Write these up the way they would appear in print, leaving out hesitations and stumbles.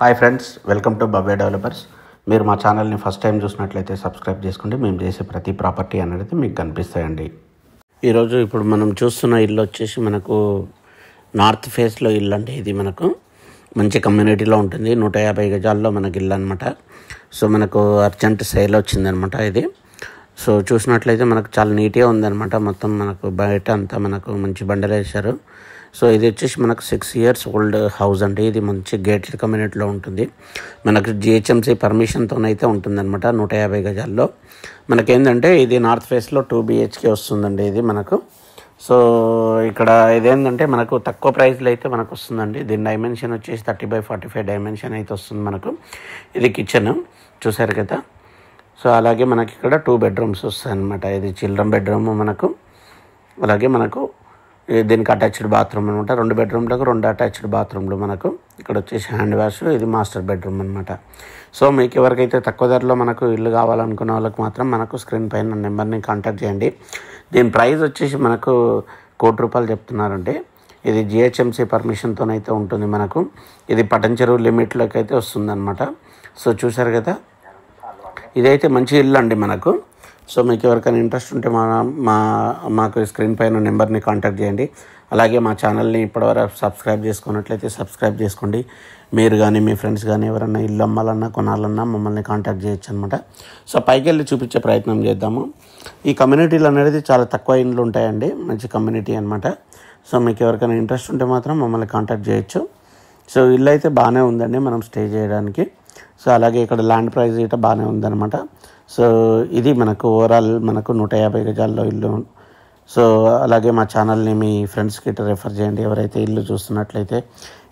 Hi friends, welcome to Bhavya developers. మీరు మా ఛానల్ని ఫస్ట్ టైం చూసినట్లయితే సబ్స్క్రైబ్ చేసుకోండి. మేము చేసే ప్రతి ప్రాపర్టీ అనేది మీకు కనిపిస్తాయండి. ఈరోజు ఇప్పుడు మనం చూస్తున్న ఇల్లు వచ్చేసి మనకు నార్త్ ఫేస్లో ఇల్లు అండి. ఇది మనకు మంచి కమ్యూనిటీలో ఉంటుంది. 150 గజాల్లో మనకి ఇల్లు అనమాట. సో మనకు అర్జెంట్ సేల్ వచ్చిందనమాట ఇది. సో చూసినట్లయితే మనకు చాలా నీట్గా ఉందన్నమాట. మొత్తం మనకు బయట అంతా మనకు మంచి బండలు వేశారు. సో ఇది వచ్చేసి మనకు 6 years ఓల్డ్ హౌస్ అండి. ఇది మంచి గేటెడ్ కమ్యూనిటీలో ఉంటుంది. మనకు జిహెచ్ఎంసీ పర్మిషన్తోనైతే ఉంటుందన్నమాట. 150 గజాల్లో మనకేంటంటే ఇది నార్త్ ఫేస్లో 2 BHK వస్తుందండి ఇది మనకు. సో ఇక్కడ ఇదేంటంటే మనకు తక్కువ ప్రైస్లో అయితే మనకు వస్తుందండి. దీని డైమెన్షన్ వచ్చేసి 30x45 డైమెన్షన్ అయితే వస్తుంది మనకు. ఇది కిచెన్ చూసారు కదా. సో అలాగే మనకి ఇక్కడ 2 bedrooms వస్తాయి అన్నమాట. ఇది చిల్డ్రన్ బెడ్రూమ్ మనకు. అలాగే మనకు దీనికి అటాచ్డ్ బాత్రూమ్ అనమాట. 2 bedroomలకు 2 అటాచ్డ్ బాత్రూమ్లు మనకు. ఇక్కడ వచ్చేసి హ్యాండ్ వాష్. ఇది మాస్టర్ బెడ్రూమ్ అనమాట. సో మీకు ఎవరికైతే తక్కువ ధరలో మనకు ఇల్లు కావాలనుకున్న వాళ్ళకి మాత్రం మనకు స్క్రీన్ పైన నెంబర్ని కాంటాక్ట్ చేయండి. దీని ప్రైస్ వచ్చేసి మనకు ₹1 కోటి చెప్తున్నారండి. ఇది జిహెచ్ఎంసీ పర్మిషన్తోనైతే ఉంటుంది మనకు. ఇది పటంచెరువు లిమిట్లోకి అయితే వస్తుందన్నమాట. సో చూసారు కదా, ఇదైతే మంచి ఇల్లు అండి మనకు. సో మీకు ఎవరికైనా ఇంట్రెస్ట్ ఉంటే మాకు స్క్రీన్ పైన నెంబర్ని కాంటాక్ట్ చేయండి. అలాగే మా ఛానల్ని ఇప్పటివరకు సబ్స్క్రైబ్ చేసుకున్నట్లయితే సబ్స్క్రైబ్ చేసుకోండి. మీరు కానీ మీ ఫ్రెండ్స్ కానీ ఎవరైనా ఇల్లు అమ్మాలన్నా కొనాలన్నా మమ్మల్ని కాంటాక్ట్ చేయొచ్చు అనమాట. సో పైకి వెళ్ళి చూపించే ప్రయత్నం చేద్దాము. ఈ కమ్యూనిటీలు అనేది చాలా తక్కువ ఇండ్లు ఉంటాయండి. మంచి కమ్యూనిటీ అనమాట. సో మీకు ఎవరికైనా ఇంట్రెస్ట్ ఉంటే మాత్రం మమ్మల్ని కాంటాక్ట్ చేయొచ్చు. సో ఇల్లు అయితే బాగానే ఉందండి మనం స్టే చేయడానికి. సో అలాగే ఇక్కడ ల్యాండ్ ప్రైస్ అయితే బాగానే ఉందన్నమాట. సో ఇది మనకు ఓవరాల్ మనకు 150 గజాల్లో ఇల్లు. సో అలాగే మా ఛానల్ని మీ ఫ్రెండ్స్కి రెఫర్ చేయండి. ఎవరైతే ఇల్లు చూస్తున్నట్లయితే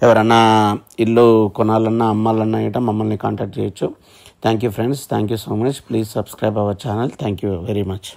ఎవరన్నా ఇల్లు కొనాలన్నా అమ్మాలన్నా ఇట మమ్మల్ని కాంటాక్ట్ చేయొచ్చు. Thank you friends. Thank you so much. Please subscribe our channel. Thank you very much.